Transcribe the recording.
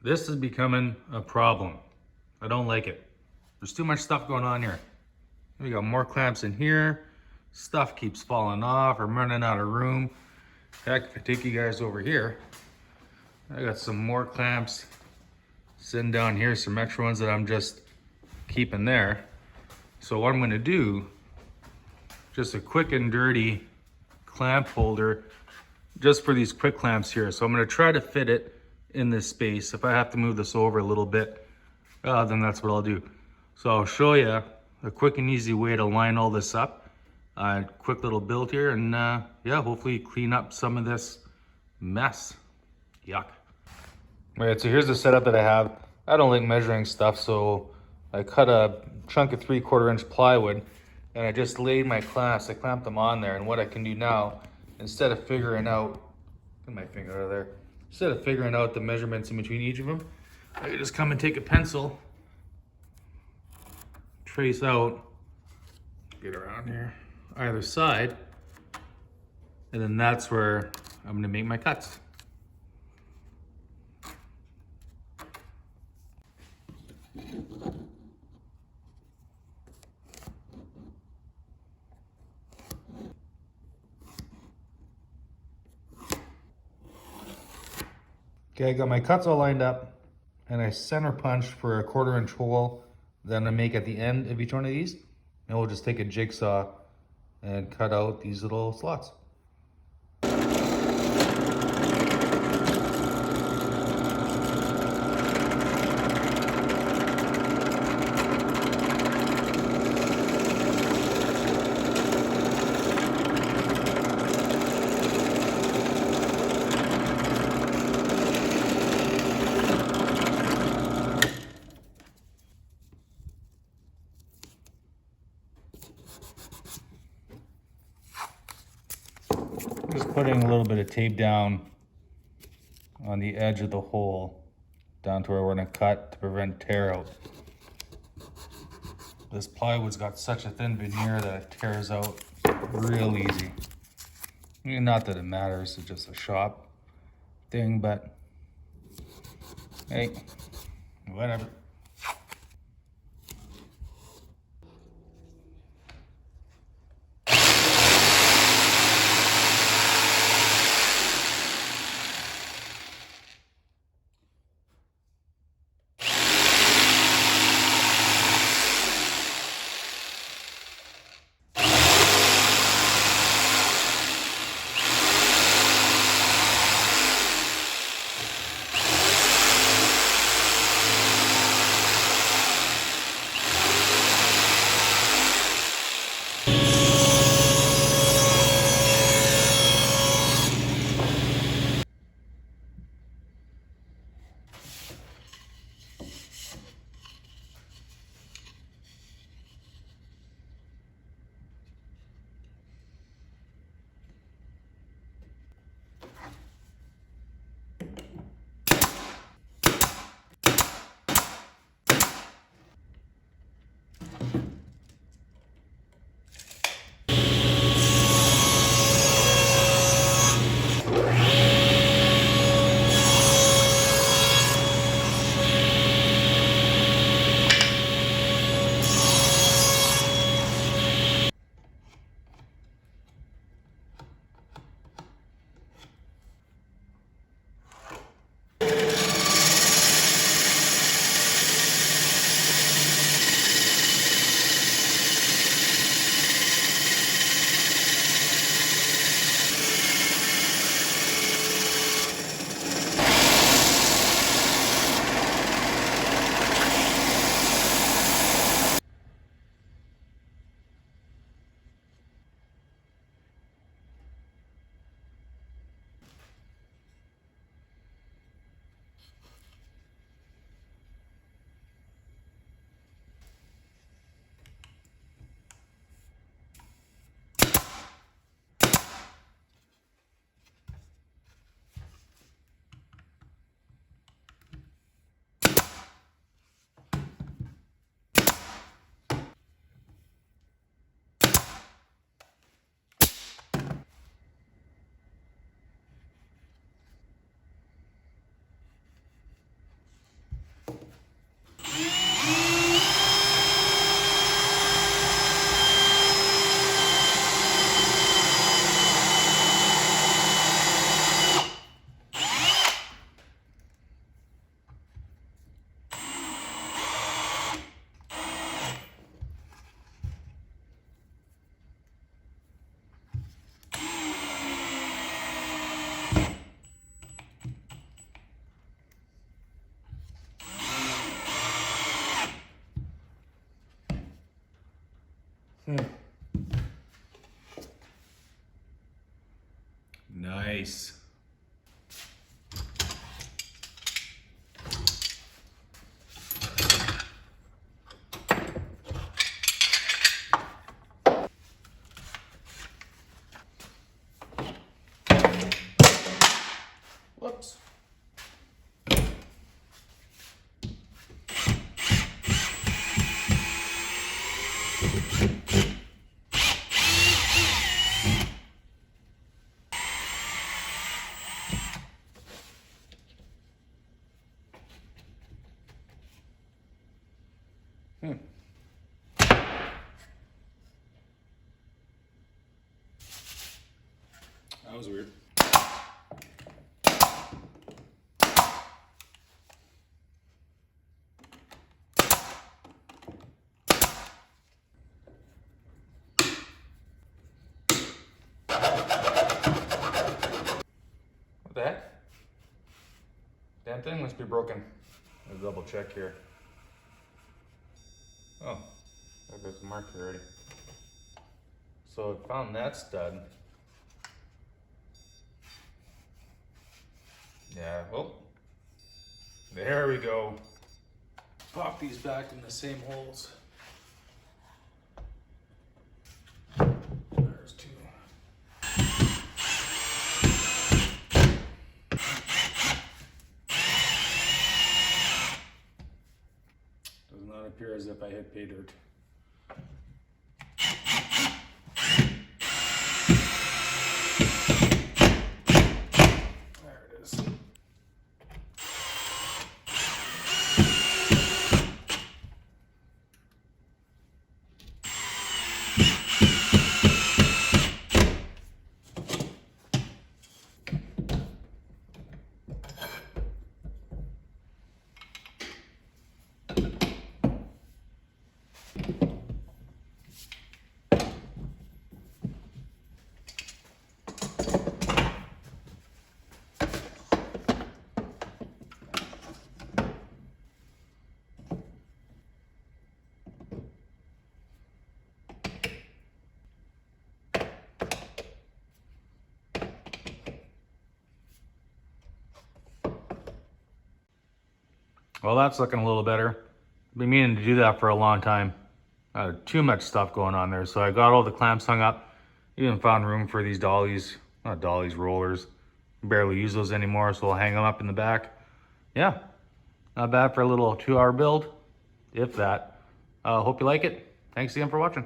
This is becoming a problem. I don't like it. There's too much stuff going on here. We got more clamps in here. Stuff keeps falling off. I'm running out of room. Heck, if I take you guys over here, I got some more clamps sitting down here, some extra ones that I'm just keeping there. So what I'm gonna do, just a quick and dirty clamp holder just for these quick clamps here. So I'm gonna try to fit it in this space. If I have to move this over a little bit, then that's what I'll do. So I'll show you a quick and easy way to line all this up. Quick little build here, and yeah, hopefully clean up some of this mess. Yuck. All right, so here's the setup that I have. I don't like measuring stuff, so I cut a chunk of 3/4 inch plywood, and I just laid my clamps, I clamped them on there. And what I can do now, instead of figuring out, get my finger out of there, instead of figuring out the measurements in between each of them, I can just come and take a pencil, trace out, get around here, either side, and then that's where I'm gonna make my cuts. Okay, I got my cuts all lined up, and I center punch for a 1/4 inch hole that I'm gonna make at the end of each one of these. And we'll just take a jigsaw and cut out these little slots. Just putting a little bit of tape down on the edge of the hole down to where we're gonna cut to prevent tear out. This plywood's got such a thin veneer that it tears out real easy. I mean, not that it matters, it's just a shop thing, but hey, whatever. Nice. Whoops. That was weird. What the heck? Damn thing must be broken. Let's double check here. Oh, there's a mark here already. So I found that stud. Yeah, well, there we go. Pop these back in the same holes. There's two. Does not appear as if I hit pay dirt. There it is. Well, that's looking a little better. I've been meaning to do that for a long time. Too much stuff going on there. So I got all the clamps hung up. Even found room for these dollies, not dollies, rollers. Barely use those anymore, so I'll hang them up in the back. Yeah, not bad for a little 2-hour build, if that. Hope you like it. Thanks again for watching.